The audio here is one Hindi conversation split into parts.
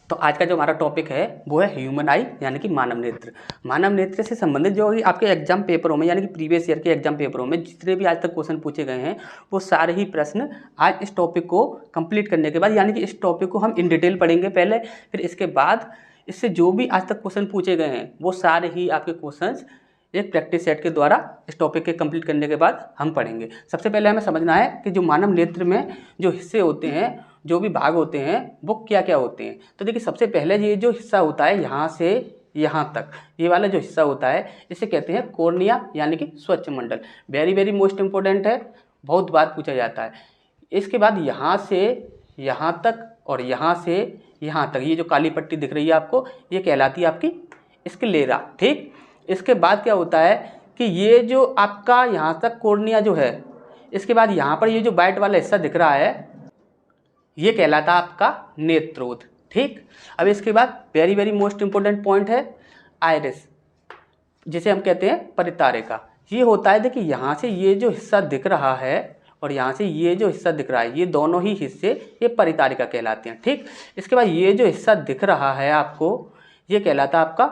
तो आज का जो हमारा टॉपिक है वो है ह्यूमन आई यानी कि मानव नेत्र। मानव नेत्र से संबंधित जो आपके एग्जाम पेपरों में यानी कि प्रीवियस ईयर के एग्जाम पेपरों में जितने भी आज तक क्वेश्चन पूछे गए हैं वो सारे ही प्रश्न आज इस टॉपिक को कंप्लीट करने के बाद यानी कि इस टॉपिक को हम इन डिटेल पढ़ेंगे पहले, फिर इसके बाद इससे जो भी आज तक क्वेश्चन पूछे गए हैं वो सारे ही आपके क्वेश्चंस एक प्रैक्टिस सेट के द्वारा इस टॉपिक के कंप्लीट करने के बाद हम पढ़ेंगे। सबसे पहले हमें समझना है कि जो मानव नेत्र में जो हिस्से होते हैं, जो भी भाग होते हैं वो क्या क्या होते हैं। तो देखिए सबसे पहले ये जो हिस्सा होता है यहाँ से यहाँ तक, ये वाला जो हिस्सा होता है इसे कहते हैं कॉर्निया यानी कि स्वच्छ मंडल। वेरी वेरी मोस्ट इम्पोर्टेंट है, बहुत बार पूछा जाता है। इसके बाद यहाँ से यहाँ तक और यहाँ से यहाँ तक ये जो काली पट्टी दिख रही है आपको, ये कहलाती है आपकी स्क्लेरा। ठीक, इसके बाद क्या होता है कि ये जो आपका यहाँ तक कॉर्निया जो है, इसके बाद यहाँ पर ये जो वाइट वाला हिस्सा दिख रहा है ये कहलाता है आपका नेत्रोद। ठीक, अब इसके बाद very very most important point है आइरिस, जिसे हम कहते हैं परितारिका। ये होता है देखिए यहाँ से ये जो हिस्सा दिख रहा है और यहाँ से ये जो हिस्सा दिख रहा है, ये दोनों ही हिस्से ये परितारिका कहलाते हैं। ठीक, इसके बाद ये जो हिस्सा दिख रहा है आपको ये कहलाता है आपका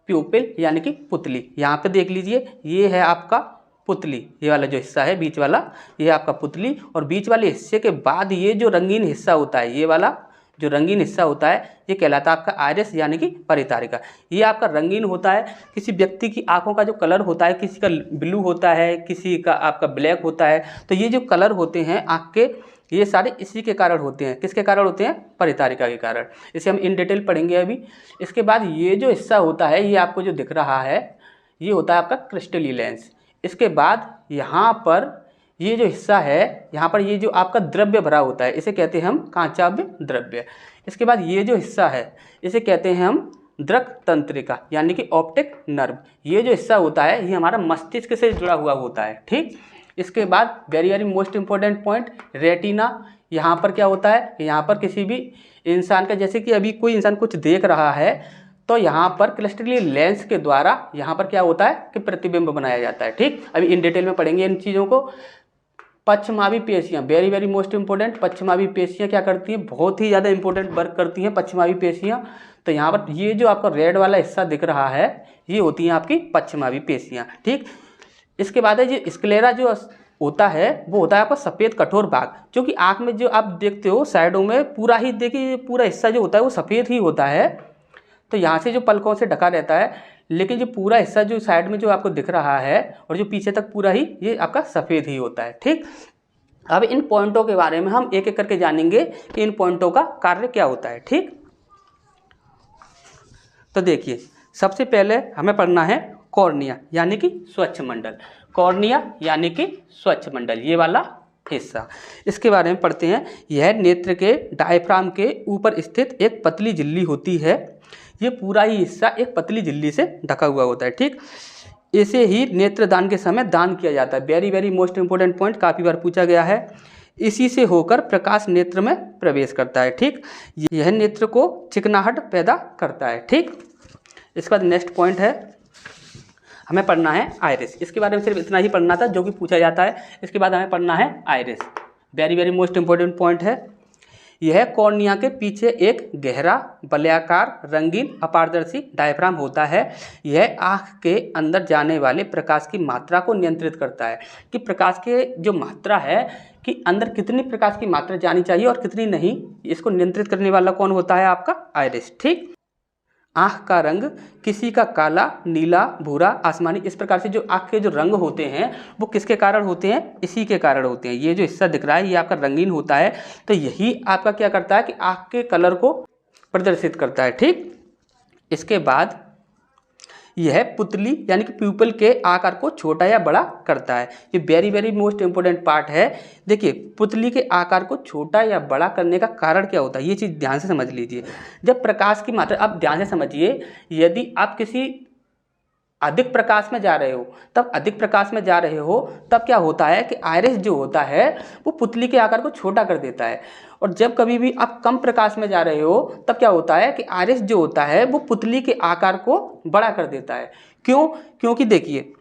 प्यूपिल यानी कि पुतली। यहाँ पे देख लीजिए ये है आपका पुतली, ये वाला जो हिस्सा है बीच वाला ये आपका पुतली, और बीच वाले हिस्से के बाद ये जो रंगीन हिस्सा होता है, ये वाला जो रंगीन हिस्सा होता है ये कहलाता है आपका आइरिस यानी कि परितारिका। ये आपका रंगीन होता है। किसी व्यक्ति की आंखों का जो कलर होता है, किसी का ब्लू होता है, किसी का आपका ब्लैक होता है, तो ये जो कलर होते हैं आँख के ये सारे इसी के कारण होते हैं। किसके कारण होते हैं? परितारिका के कारण। इसे हम इन डिटेल पढ़ेंगे अभी। इसके बाद ये जो हिस्सा होता है ये आपको जो दिख रहा है ये होता है आपका क्रिस्टली लेंस। इसके बाद यहाँ पर ये जो हिस्सा है, यहाँ पर ये जो आपका द्रव्य भरा होता है इसे कहते हैं हम कांचाव्य द्रव्य। इसके बाद ये जो हिस्सा है इसे कहते हैं हम दृक तंत्रिका यानी कि ऑप्टिक नर्व। ये जो हिस्सा होता है ये हमारा मस्तिष्क से जुड़ा हुआ होता है। ठीक, इसके बाद very very most important point retina. यहाँ पर क्या होता है, यहाँ पर किसी भी इंसान का, जैसे कि अभी कोई इंसान कुछ देख रहा है तो यहाँ पर क्रिस्टली लेंस के द्वारा यहाँ पर क्या होता है कि प्रतिबिंब बनाया जाता है। ठीक, अभी इन डिटेल में पढ़ेंगे इन चीज़ों को। पश्चिमावी पेशियाँ वेरी वेरी मोस्ट इंपॉर्टेंट। पश्चिमावी पेशियाँ क्या करती हैं, बहुत ही ज़्यादा इंपॉर्टेंट वर्क करती हैं पश्चिमावी पेशियाँ। तो यहाँ पर ये जो आपका रेड वाला हिस्सा दिख रहा है ये होती हैं आपकी पश्चिमावी पेशियाँ। ठीक, इसके बाद है जो स्क्लेरा जो होता है वो होता है आपका सफ़ेद कठोर भाग, जो कि आँख में जो आप देखते हो साइडों में पूरा ही देखिए पूरा हिस्सा जो होता है वो सफ़ेद ही होता है। तो यहाँ से जो पलकों से ढका रहता है, लेकिन जो पूरा हिस्सा जो साइड में जो आपको दिख रहा है और जो पीछे तक पूरा ही ये आपका सफ़ेद ही होता है। ठीक, अब इन पॉइंटों के बारे में हम एक एक करके जानेंगे कि इन पॉइंटों का कार्य क्या होता है। ठीक, तो देखिए सबसे पहले हमें पढ़ना है कॉर्निया यानी कि स्वच्छ मंडल। कॉर्निया यानी कि स्वच्छ मंडल, ये वाला हिस्सा, इसके बारे में पढ़ते हैं। यह नेत्र के डायफ्राम के ऊपर स्थित एक पतली झिल्ली होती है। ये पूरा ही हिस्सा एक पतली झिल्ली से ढका हुआ होता है। ठीक, इसे ही नेत्रदान के समय दान किया जाता है। Very very most important point, काफ़ी बार पूछा गया है। इसी से होकर प्रकाश नेत्र में प्रवेश करता है। ठीक, यह नेत्र को चिकनाहट पैदा करता है। ठीक, इसके बाद नेक्स्ट पॉइंट है हमें पढ़ना है आइरिस। इसके बारे में सिर्फ इतना ही पढ़ना था जो कि पूछा जाता है। इसके बाद हमें पढ़ना है iris. Very very most important point है। यह कॉर्निया के पीछे एक गहरा वलयाकार रंगीन अपारदर्शी डायफ्राम होता है। यह आँख के अंदर जाने वाले प्रकाश की मात्रा को नियंत्रित करता है कि प्रकाश के जो मात्रा है कि अंदर कितनी प्रकाश की मात्रा जानी चाहिए और कितनी नहीं, इसको नियंत्रित करने वाला कौन होता है? आपका आइरिस। ठीक, आँख का रंग किसी का काला, नीला, भूरा, आसमानी, इस प्रकार से जो आँख के जो रंग होते हैं वो किसके कारण होते हैं? इसी के कारण होते हैं। ये जो हिस्सा दिख रहा है ये आपका रंगीन होता है, तो यही आपका क्या करता है कि आँख के कलर को प्रदर्शित करता है। ठीक, इसके बाद यह पुतली यानी कि प्यूपल के आकार को छोटा या बड़ा करता है। ये very very most important part है। देखिए पुतली के आकार को छोटा या बड़ा करने का कारण क्या होता है, ये चीज़ ध्यान से समझ लीजिए। जब प्रकाश की मात्रा, आप ध्यान से समझिए, यदि आप किसी अधिक प्रकाश में जा रहे हो तब क्या होता है कि आइरिस जो होता है वो पुतली के आकार को छोटा कर देता है, और जब कभी भी आप कम प्रकाश में जा रहे हो तब क्या होता है कि आइरिस जो होता है वो पुतली के आकार को बड़ा कर देता है। क्यों? क्योंकि देखिए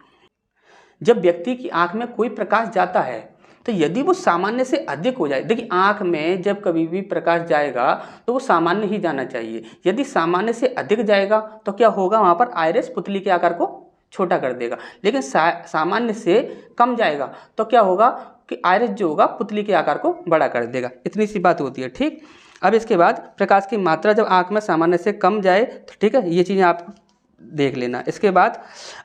जब व्यक्ति की आंख में कोई प्रकाश जाता है तो यदि वो सामान्य से अधिक हो जाए, देखिए आँख में जब कभी भी प्रकाश जाएगा तो वो सामान्य ही जाना चाहिए। यदि सामान्य से अधिक जाएगा तो क्या होगा, वहाँ पर आइरिस पुतली के आकार को छोटा कर देगा। लेकिन सामान्य से कम जाएगा तो क्या होगा कि आइरिस जो होगा पुतली के आकार को बड़ा कर देगा। इतनी सी बात होती है, ठीक। अब इसके बाद प्रकाश की मात्रा जब आँख में सामान्य से कम जाए तो ठीक है, ये चीज़ें आप देख लेना। इसके बाद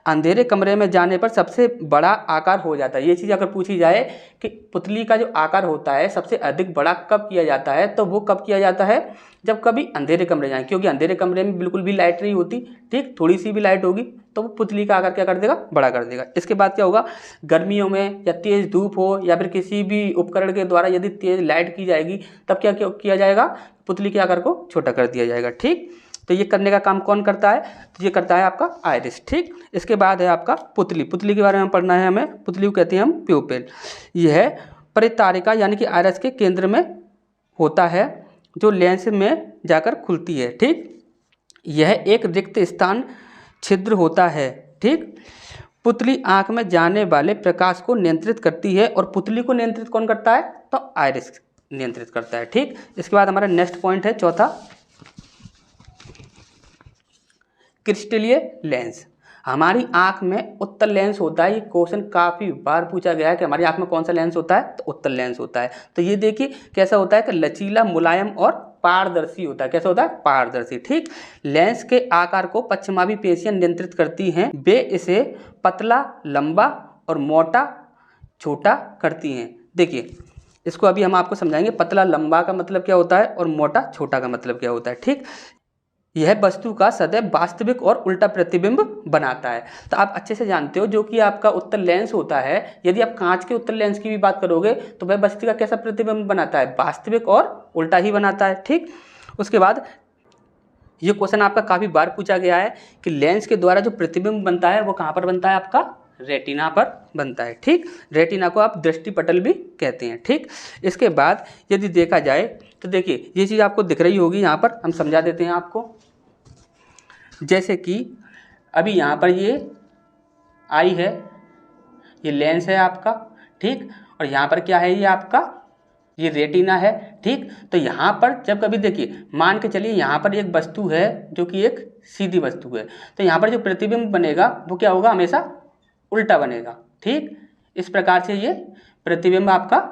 अंधेरे कमरे में जाने पर सबसे बड़ा आकार हो जाता है। ये चीज़ अगर पूछी जाए कि पुतली का जो आकार होता है सबसे अधिक बड़ा कब किया जाता है, तो वो कब किया जाता है, जब कभी अंधेरे कमरे जाएं, क्योंकि अंधेरे कमरे में बिल्कुल भी लाइट नहीं होती, ठीक, थोड़ी सी भी लाइट होगी तो वो पुतली का आकार क्या कर देगा, बड़ा कर देगा। इसके बाद क्या होगा, गर्मियों में या तेज़ धूप हो या फिर किसी भी उपकरण के द्वारा यदि तेज़ लाइट की जाएगी तब क्या किया जाएगा, पुतली के आकार को छोटा कर दिया जाएगा, ठीक। तो ये करने का काम कौन करता है, तो ये करता है आपका आइरिस, ठीक। इसके बाद है आपका पुतली। पुतली के बारे में पढ़ना है हमें। पुतली को कहते हैं हम प्यूपिल। यह परितारिका यानी कि आइरिस के केंद्र में होता है जो लेंस में जाकर खुलती है, ठीक। यह एक रिक्त स्थान छिद्र होता है, ठीक। पुतली आँख में जाने वाले प्रकाश को नियंत्रित करती है और पुतली को नियंत्रित कौन करता है, तो आइरिस नियंत्रित करता है, ठीक। इसके बाद हमारा नेक्स्ट पॉइंट है चौथा, क्रिस्टलीय लेंस। हमारी आँख में उत्तल लेंस होता है। ये क्वेश्चन काफ़ी बार पूछा गया है कि हमारी आँख में कौन सा लेंस होता है, तो उत्तल लेंस होता है। तो ये देखिए कैसा होता है कि लचीला, मुलायम और पारदर्शी होता है। कैसा होता है, पारदर्शी, ठीक। लेंस के आकार को पश्चिमावी पेशियां नियंत्रित करती हैं। वे इसे पतला, लंबा और मोटा, छोटा करती हैं। देखिए इसको अभी हम आपको समझाएंगे। पतला लंबा का मतलब क्या होता है और मोटा छोटा का मतलब क्या होता है, ठीक। यह वस्तु का सदैव वास्तविक और उल्टा प्रतिबिंब बनाता है। तो आप अच्छे से जानते हो जो कि आपका उत्तल लेंस होता है, यदि आप कांच के उत्तल लेंस की भी बात करोगे तो वह वस्तु का कैसा प्रतिबिंब बनाता है, वास्तविक और उल्टा ही बनाता है, ठीक। उसके बाद ये क्वेश्चन आपका काफ़ी बार पूछा गया है कि लेंस के द्वारा जो प्रतिबिंब बनता है वो कहाँ पर बनता है, आपका रेटिना पर बनता है, ठीक। रेटिना को आप दृष्टिपटल भी कहते हैं, ठीक। इसके बाद यदि देखा जाए तो देखिए ये चीज़ आपको दिख रही होगी, यहाँ पर हम समझा देते हैं आपको। जैसे कि अभी यहाँ पर ये आई है, ये लेंस है आपका, ठीक। और यहाँ पर क्या है, ये आपका ये रेटिना है, ठीक। तो यहाँ पर जब कभी देखिए मान के चलिए यहाँ पर एक वस्तु है जो कि एक सीधी वस्तु है, तो यहाँ पर जो प्रतिबिंब बनेगा वो क्या होगा, हमेशा उल्टा बनेगा, ठीक। इस प्रकार से ये प्रतिबिंब आपका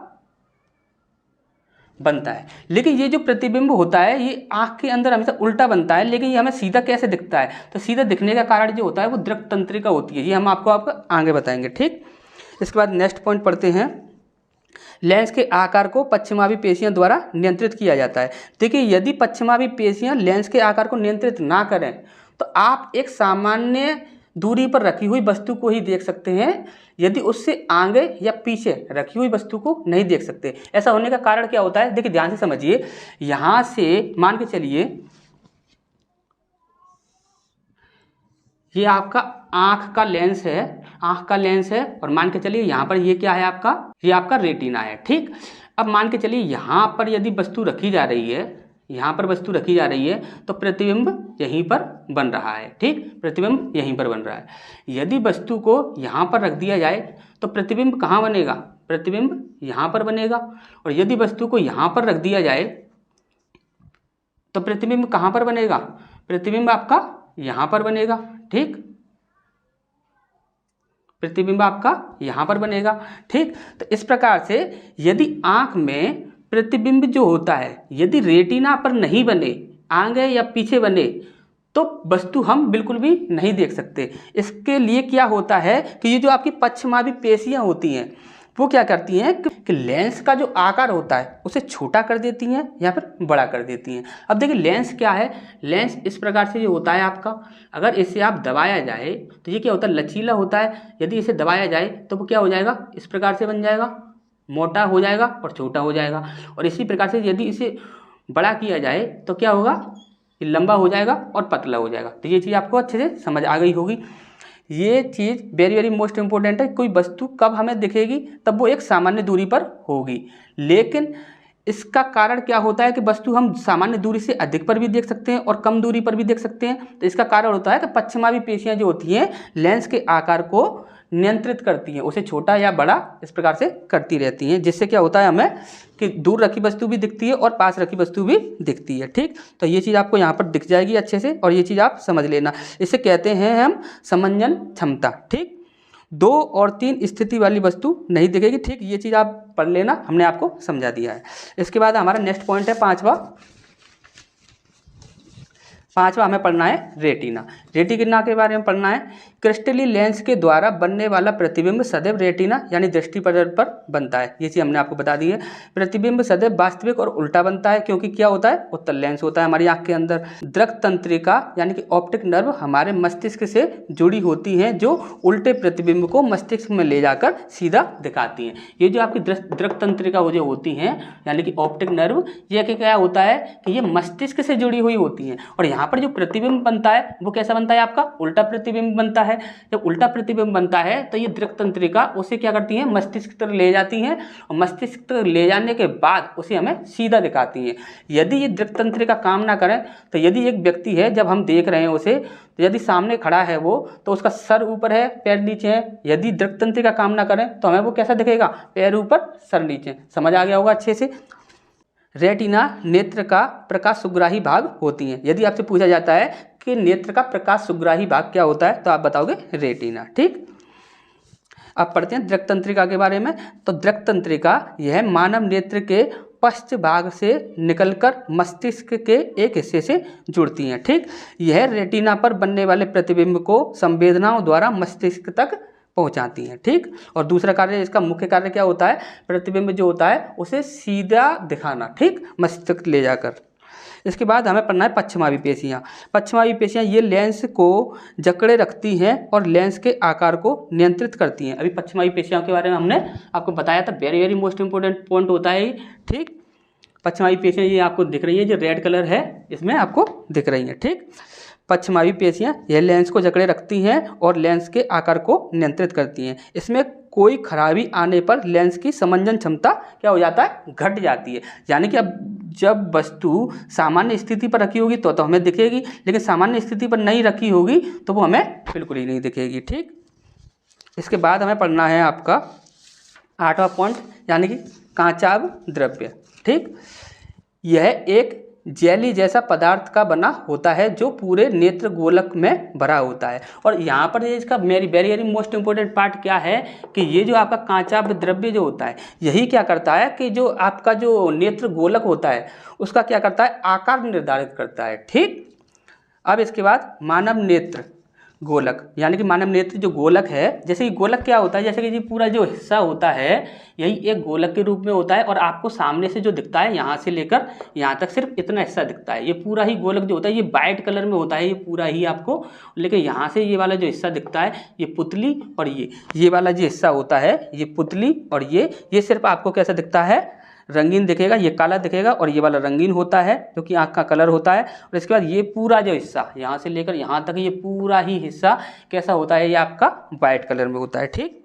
बनता है। लेकिन ये जो प्रतिबिंब होता है ये आँख के अंदर हमेशा उल्टा बनता है, लेकिन ये हमें सीधा कैसे दिखता है, तो सीधा दिखने का कारण जो होता है वो दृक् तंत्रिका होती है। ये हम आपको आगे बताएंगे, ठीक। इसके बाद नेक्स्ट पॉइंट पढ़ते हैं। लेंस के आकार को पश्चिमावी पेशियां द्वारा नियंत्रित किया जाता है। देखिए यदि पश्चिमावी पेशियां लेंस के आकार को नियंत्रित ना करें तो आप एक सामान्य दूरी पर रखी हुई वस्तु को ही देख सकते हैं, यदि उससे आगे या पीछे रखी हुई वस्तु को नहीं देख सकते। ऐसा होने का कारण क्या होता है, देखिए ध्यान से समझिए। यहाँ से मान के चलिए ये आपका आँख का लेंस है, आँख का लेंस है, और मान के चलिए यहाँ पर ये क्या है आपका, ये आपका रेटिना है, ठीक। अब मान के चलिए यहाँ पर यदि वस्तु रखी जा रही है, यहाँ पर वस्तु रखी जा रही है तो प्रतिबिंब यहीं पर बन रहा है, ठीक। प्रतिबिंब यहीं पर बन रहा है। यदि वस्तु को यहाँ पर रख दिया जाए तो प्रतिबिंब कहाँ बनेगा, प्रतिबिंब यहाँ पर बनेगा। और यदि वस्तु को यहाँ पर रख दिया जाए तो प्रतिबिंब कहाँ पर बनेगा, प्रतिबिंब आपका यहाँ पर बनेगा, ठीक। प्रतिबिंब आपका यहाँ पर बनेगा, ठीक। तो इस प्रकार से यदि आँख में प्रतिबिंब जो होता है यदि रेटिना पर नहीं बने, आगे या पीछे बने, तो वस्तु हम बिल्कुल भी नहीं देख सकते। इसके लिए क्या होता है कि ये जो आपकी पश्चिमावी पेशियां होती हैं वो क्या करती हैं कि लेंस का जो आकार होता है उसे छोटा कर देती हैं या फिर बड़ा कर देती हैं। अब देखिए लेंस क्या है, लेंस इस प्रकार से जो होता है आपका, अगर इसे आप दबाया जाए तो ये क्या होता है, लचीला होता है। यदि इसे दबाया जाए तो वो क्या हो जाएगा, इस प्रकार से बन जाएगा, मोटा हो जाएगा और छोटा हो जाएगा। और इसी प्रकार से यदि इसे बड़ा किया जाए तो क्या होगा, ये लंबा हो जाएगा और पतला हो जाएगा। तो ये चीज़ आपको अच्छे से समझ आ गई होगी। ये चीज़ वेरी वेरी मोस्ट इंपॉर्टेंट है। कोई वस्तु कब हमें दिखेगी, तब वो एक सामान्य दूरी पर होगी। लेकिन इसका कारण क्या होता है कि वस्तु हम सामान्य दूरी से अधिक पर भी देख सकते हैं और कम दूरी पर भी देख सकते हैं। तो इसका कारण होता है कि पश्चिमावी पेशियां जो होती हैं लेंस के आकार को नियंत्रित करती हैं, उसे छोटा या बड़ा इस प्रकार से करती रहती हैं, जिससे क्या होता है हमें कि दूर रखी वस्तु भी दिखती है और पास रखी वस्तु भी दिखती है। ठीक, तो ये चीज़ आपको यहाँ पर दिख जाएगी अच्छे से, और ये चीज़ आप समझ लेना। इसे कहते हैं हम समंजन क्षमता। ठीक, 2 और 3 स्थिति वाली वस्तु नहीं दिखेगी। ठीक, ये चीज़ आप पढ़ लेना, हमने आपको समझा दिया है। इसके बाद हमारा नेक्स्ट पॉइंट है पांचवा हमें पढ़ना है रेटिना। रेटिना के बारे में पढ़ना है। क्रिस्टली लेंस के द्वारा बनने वाला प्रतिबिंब सदैव रेटिना यानी दृष्टिपटल पर बनता है। ये चीज़ हमने आपको बता दी है। प्रतिबिंब सदैव वास्तविक और उल्टा बनता है, क्योंकि क्या होता है, उत्तल लेंस होता है हमारी आंख के अंदर। दृक् तंत्रिका यानी कि ऑप्टिक नर्व हमारे मस्तिष्क से जुड़ी होती हैं, जो उल्टे प्रतिबिंब को मस्तिष्क में ले जाकर सीधा दिखाती हैं। ये जो आपकी दृक् तंत्रिका जो होती हैं यानी कि ऑप्टिक नर्व, ये क्या होता है कि ये मस्तिष्क से जुड़ी हुई होती हैं, और यहाँ पर जो प्रतिबिंब बनता है वो कैसा बनता है, आपका उल्टा प्रतिबिंब बनता है। जब उल्टा प्रतिबिंब बनता है तो ये दृक् तंत्रिका उसे क्या करती है, मस्तिष्क तक ले जाती हैं, और मस्तिष्क तक ले जाने के बाद उसे हमें सीधा दिखाती हैं। यदि ये दृक् तंत्रिका काम ना करें, तो यदि एक व्यक्ति है, जब हम देख रहे हैं उसे, तो यदि सामने खड़ा है वो, तो उसका सर ऊपर है, पैर नीचे है। यदि दृक् तंत्रिका काम ना करें तो हमें वो कैसा दिखेगा, पैर ऊपर सर नीचे। समझ आ गया होगा अच्छे से। रेटिना नेत्र का प्रकाश सुग्राही भाग होती हैं। यदि आपसे पूछा जाता है कि नेत्र का प्रकाश सुग्राही भाग क्या होता है, तो आप बताओगे रेटिना। ठीक, अब पढ़ते हैं दृक् तंत्रिका के बारे में। तो दृक् तंत्रिका यह मानव नेत्र के पश्च भाग से निकलकर मस्तिष्क के एक हिस्से से जुड़ती हैं। ठीक, यह रेटिना पर बनने वाले प्रतिबिंब को संवेदनाओं द्वारा मस्तिष्क तक पहुंचाती हैं। ठीक, और दूसरा कार्य, इसका मुख्य कार्य क्या होता है, प्रतिबिंब जो होता है उसे सीधा दिखाना। ठीक, मस्तिष्क ले जाकर। इसके बाद हमें पढ़ना है पश्चिमावी पेशियाँ। पश्चिमावी पेशियाँ ये लेंस को जकड़े रखती हैं और लेंस के आकार को नियंत्रित करती हैं। अभी पश्चिमावी पेशियाँ के बारे में हमने आपको बताया था, very very most important point होता है। ठीक, पश्चिमावी पेशियाँ ये आपको दिख रही है, जो रेड कलर है इसमें आपको दिख रही है। ठीक, पश्चिमावी पेशियाँ यह लेंस को जकड़े रखती हैं और लेंस के आकार को नियंत्रित करती हैं। इसमें कोई खराबी आने पर लेंस की समंजन क्षमता क्या हो जाता है, घट जाती है। यानी कि अब जब वस्तु सामान्य स्थिति पर रखी होगी तो हमें दिखेगी, लेकिन सामान्य स्थिति पर नहीं रखी होगी तो वो हमें बिल्कुल ही नहीं दिखेगी। ठीक, इसके बाद हमें पढ़ना है आपका 8वां पॉइंट, यानी कि कांचाभ द्रव्य। ठीक, यह एक जेली जैसा पदार्थ का बना होता है जो पूरे नेत्र गोलक में भरा होता है। और यहाँ पर ये इसका very very most important part क्या है कि ये जो आपका कांचाभ द्रव्य जो होता है, यही क्या करता है कि जो आपका जो नेत्र गोलक होता है उसका क्या करता है, आकार निर्धारित करता है। ठीक, अब इसके बाद मानव नेत्र गोलक, यानी कि मानव नेत्र जो गोलक है, जैसे कि गोलक क्या होता है, जैसे कि ये पूरा जो हिस्सा होता है यही एक गोलक के रूप में होता है, और आपको सामने से जो दिखता है यहाँ से लेकर यहाँ तक सिर्फ इतना हिस्सा दिखता है। ये पूरा ही गोलक जो होता है ये वाइट कलर में होता है, ये पूरा ही आपको, लेकिन यहाँ से ये वाला जो हिस्सा दिखता है ये पुतली, और ये वाला जो हिस्सा होता है ये पुतली, और ये सिर्फ आपको कैसा दिखता है, रंगीन दिखेगा। ये काला दिखेगा और ये वाला रंगीन होता है जो कि आँख का कलर होता है। और इसके बाद ये पूरा जो हिस्सा यहाँ से लेकर यहाँ तक ये पूरा ही हिस्सा कैसा होता है, ये आपका वाइट कलर में होता है। ठीक,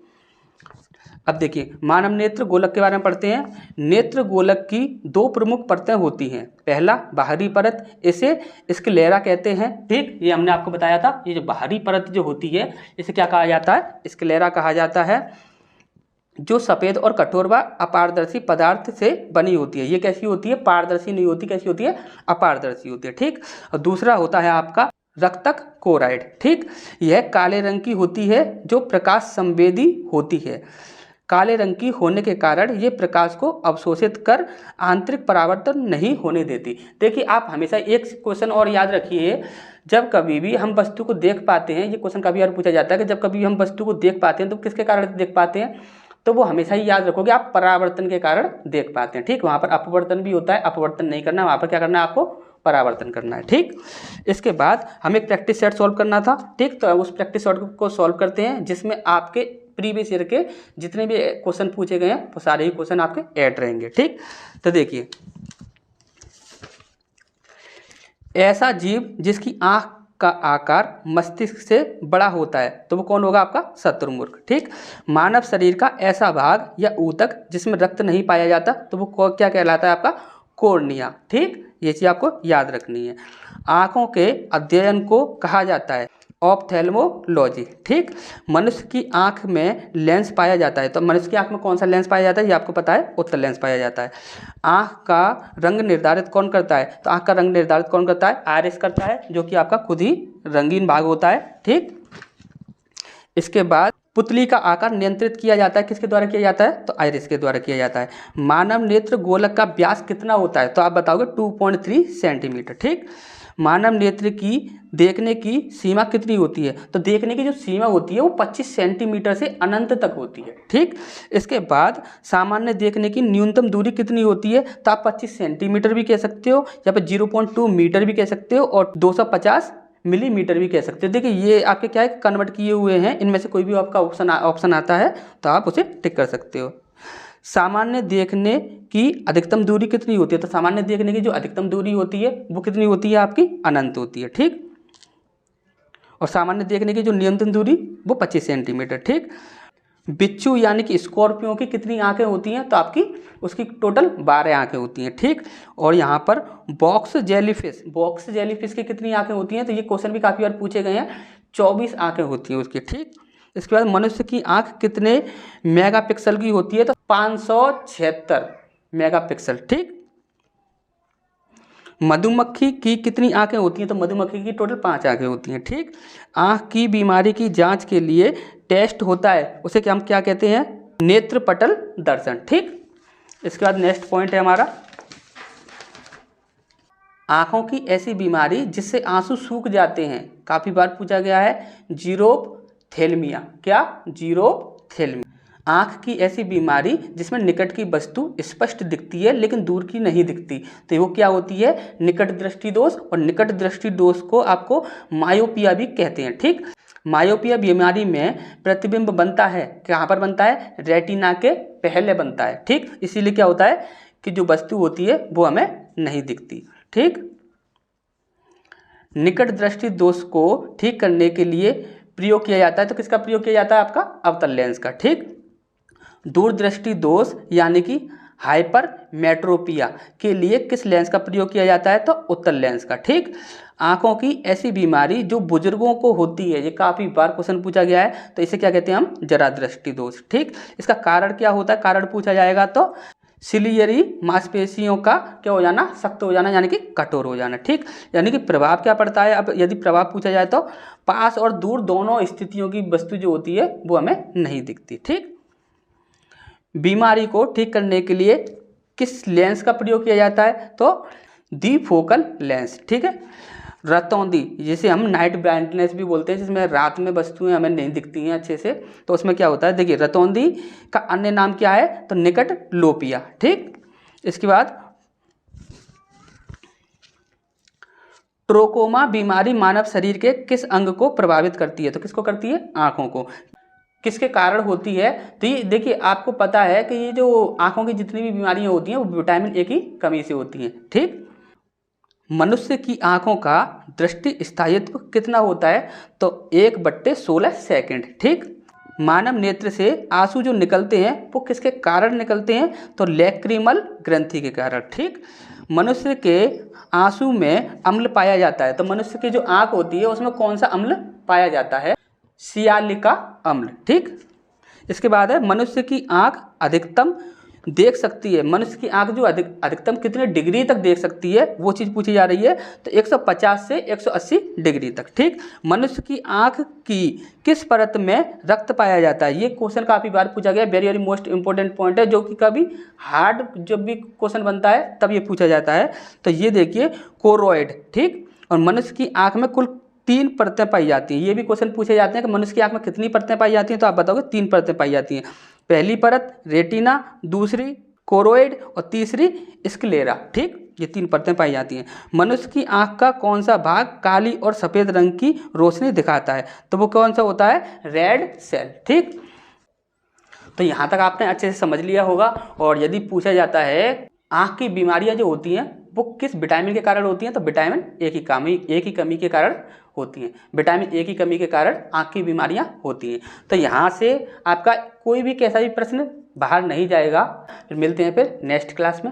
अब देखिए मानव नेत्र गोलक के बारे में पढ़ते हैं। नेत्र गोलक की 2 प्रमुख परतें होती हैं। पहला बाहरी परत, इसे स्क्लेरा कहते हैं। ठीक, ये हमने आपको बताया था, ये जो बाहरी परत जो होती है इसे क्या कहा जाता है, स्क्लेरा कहा जाता है, जो सफ़ेद और कठोर व अपारदर्शी पदार्थ से बनी होती है। ये कैसी होती है, पारदर्शी नहीं होती, कैसी होती है, अपारदर्शी होती है। ठीक, और दूसरा होता है आपका रक्तक कोराइड। ठीक, यह काले रंग की होती है जो प्रकाश संवेदी होती है। काले रंग की होने के कारण ये प्रकाश को अवशोषित कर आंतरिक परावर्तन नहीं होने देती। देखिए आप हमेशा एक क्वेश्चन और याद रखिए, जब कभी भी हम वस्तु को देख पाते हैं, ये क्वेश्चन कभी और पूछा जाता है कि जब कभी हम वस्तु को देख पाते हैं तो किसके कारण देख पाते हैं, तो वो हमेशा ही याद रखोगे आप परावर्तन के कारण देख पाते हैं। ठीक, वहाँ पर अपवर्तन भी होता है, अपवर्तन नहीं करना, वहाँ पर क्या करना है, आपको परावर्तन करना है। ठीक, इसके बाद हमें एक प्रैक्टिस सेट सॉल्व करना था। ठीक, तो उस प्रैक्टिस सेट को सॉल्व करते हैं जिसमें आपके प्रीवियस ईयर के जितने भी क्वेश्चन पूछे गए हैं वो सारे ही क्वेश्चन आपके ऐड रहेंगे। ठीक, तो देखिए, ऐसा जीव जिसकी आँख का आकार मस्तिष्क से बड़ा होता है तो वो कौन होगा, आपका शत्रुमुर्ग। ठीक, मानव शरीर का ऐसा भाग या ऊतक जिसमें रक्त नहीं पाया जाता तो वो क्या कहलाता है, आपका कॉर्निया। ठीक, ये चीज़ आपको याद रखनी है। आँखों के अध्ययन को कहा जाता है ऑप्थेल्मोलॉजी। ठीक, मनुष्य की आंख में लेंस पाया जाता है, तो मनुष्य की आंख में कौन सा लेंस पाया जाता है, ये आपको पता है, उत्तल लेंस पाया जाता है। आंख का रंग निर्धारित कौन करता है, तो आंख का रंग निर्धारित कौन करता है, आइरिस करता है, जो कि आपका खुद ही रंगीन भाग होता है। ठीक, इसके बाद पुतली का आकार नियंत्रित किया जाता है, किसके द्वारा किया जाता है, तो आइरिस के द्वारा किया जाता है। मानव नेत्र गोलक का व्यास कितना होता है, तो आप बताओगे 2.3 सेंटीमीटर। ठीक, मानव नेत्र की देखने की सीमा कितनी होती है, तो देखने की जो सीमा होती है वो 25 सेंटीमीटर से अनंत तक होती है। ठीक, इसके बाद सामान्य देखने की न्यूनतम दूरी कितनी होती है, तो आप 25 सेंटीमीटर भी कह सकते हो, या फिर 0.2 मीटर भी कह सकते हो, और 250 मिलीमीटर भी कह सकते हो। देखिए ये आपके क्या है, कन्वर्ट किए हुए हैं, इनमें से कोई भी आपका ऑप्शन आता है तो आप उसे टिक कर सकते हो। सामान्य देखने की अधिकतम दूरी कितनी होती है, तो सामान्य देखने की जो अधिकतम दूरी होती है वो कितनी होती है, आपकी अनंत होती है। ठीक, और सामान्य देखने की जो न्यूनतम दूरी वो 25 सेंटीमीटर। ठीक, बिच्छू यानी कि स्कॉर्पियो की कितनी आंखें होती हैं, तो आपकी उसकी टोटल 12 आंखें होती हैं। ठीक, और यहाँ पर बॉक्स जेलीफिश की कितनी आंखें होती हैं, तो ये क्वेश्चन भी काफ़ी बार पूछे गए हैं, 24 आंखें होती हैं उसकी। ठीक, इसके बाद मनुष्य की आंख कितने मेगापिक्सल की होती है, तो 576 मेगापिक्सल। ठीक, मधुमक्खी की कितनी आंखें होती हैं, तो मधुमक्खी की टोटल 5 आंखें होती हैं। ठीक, आंख की बीमारी की जांच के लिए टेस्ट होता है, उसे क्या हम क्या कहते हैं, नेत्रपटल दर्शन। ठीक, इसके बाद नेक्स्ट पॉइंट है हमारा, आंखों की ऐसी बीमारी जिससे आंसू सूख जाते हैं, काफ़ी बार पूछा गया है, जीरोप्थेल्मिया। क्या, जीरोप्थेल्मिया। आँख की ऐसी बीमारी जिसमें निकट की वस्तु स्पष्ट दिखती है लेकिन दूर की नहीं दिखती, तो वो क्या होती है, निकट दृष्टि दोष। और निकट दृष्टि दोष को आपको मायोपिया भी कहते हैं। ठीक, मायोपिया बीमारी में प्रतिबिंब बनता है, कहाँ पर बनता है, रेटिना के पहले बनता है। ठीक, इसीलिए क्या होता है कि जो वस्तु होती है वो हमें नहीं दिखती। ठीक, निकट दृष्टि दोष को ठीक करने के लिए प्रयोग किया जाता है, तो किसका प्रयोग किया जाता है, आपका अवतल लेंस का। ठीक, दूरदृष्टि दोष यानी कि हाइपरमेट्रोपिया के लिए किस लेंस का प्रयोग किया जाता है, तो उत्तल लेंस का। ठीक, आंखों की ऐसी बीमारी जो बुजुर्गों को होती है, ये काफ़ी बार क्वेश्चन पूछा गया है, तो इसे क्या कहते हैं हम, जरा दृष्टि दोष। ठीक, इसका कारण क्या होता है, कारण पूछा जाएगा तो सिलियरी मांसपेशियों का क्या हो जाना, सख्त हो जाना, यानी कि कठोर हो जाना। ठीक, यानी कि प्रभाव क्या पड़ता है, अब यदि प्रभाव पूछा जाए तो पास और दूर दोनों स्थितियों की वस्तु जो होती है वो हमें नहीं दिखती। ठीक, बीमारी को ठीक करने के लिए किस लेंस का प्रयोग किया जाता है, तो द्विफोकल लेंस। ठीक है, रतौंधी, जिसे हम नाइट ब्लाइंडनेस भी बोलते हैं, जिसमें रात में वस्तुएं हमें नहीं दिखती हैं अच्छे से, तो उसमें क्या होता है, देखिए रतौंधी का अन्य नाम क्या है, तो निकट लोपिया। ठीक, इसके बाद ट्रोकोमा बीमारी मानव शरीर के किस अंग को प्रभावित करती है, तो किसको करती है, आँखों को। किसके कारण होती है, तो ये देखिए आपको पता है कि ये जो आँखों की जितनी भी बीमारियां होती हैं वो विटामिन ए की कमी से होती हैं। ठीक, मनुष्य की आंखों का दृष्टि स्थायित्व कितना होता है, तो 1/16 सेकंड। ठीक, मानव नेत्र से आंसू जो निकलते हैं वो किसके कारण निकलते हैं, तो लैक्रिमल ग्रंथि के कारण। ठीक, मनुष्य के आंसू में अम्ल पाया जाता है, तो मनुष्य की जो आंख होती है उसमें कौन सा अम्ल पाया जाता है, सियालिका अम्ल। ठीक, इसके बाद है मनुष्य की आंख अधिकतम देख सकती है, मनुष्य की आंख जो अधिकतम कितने डिग्री तक देख सकती है वो चीज़ पूछी जा रही है, तो 150 से 180 डिग्री तक। ठीक, मनुष्य की आंख की किस परत में रक्त पाया जाता है, ये क्वेश्चन काफ़ी बार पूछा गया, very very most important point है, जो कि कभी हार्ड जब भी क्वेश्चन बनता है तब ये पूछा जाता है। तो ये देखिए कोरोइड। ठीक, और मनुष्य की आंख में कुल 3 परतें पाई जाती हैं, ये भी क्वेश्चन पूछे जाते हैं कि मनुष्य की आंख में कितनी परतें पाई जाती हैं, तो आप बताओगे 3 परतें पाई जाती हैं। पहली परत रेटिना, दूसरी कोरोइड और तीसरी स्क्लेरा। ठीक, ये 3 परतें पाई जाती हैं। मनुष्य की आंख का कौन सा भाग काली और सफ़ेद रंग की रोशनी दिखाता है, तो वो कौन सा होता है, रेड सेल। ठीक, तो यहाँ तक आपने अच्छे से समझ लिया होगा। और यदि पूछा जाता है आँख की बीमारियाँ जो होती हैं वो किस विटामिन के कारण होती हैं, तो विटामिन ए की कमी के कारण होती हैं। विटामिन ए की कमी के कारण आँख की बीमारियाँ होती हैं। तो यहाँ से आपका कोई भी कैसा भी प्रश्न बाहर नहीं जाएगा। फिर मिलते हैं फिर नेक्स्ट क्लास में।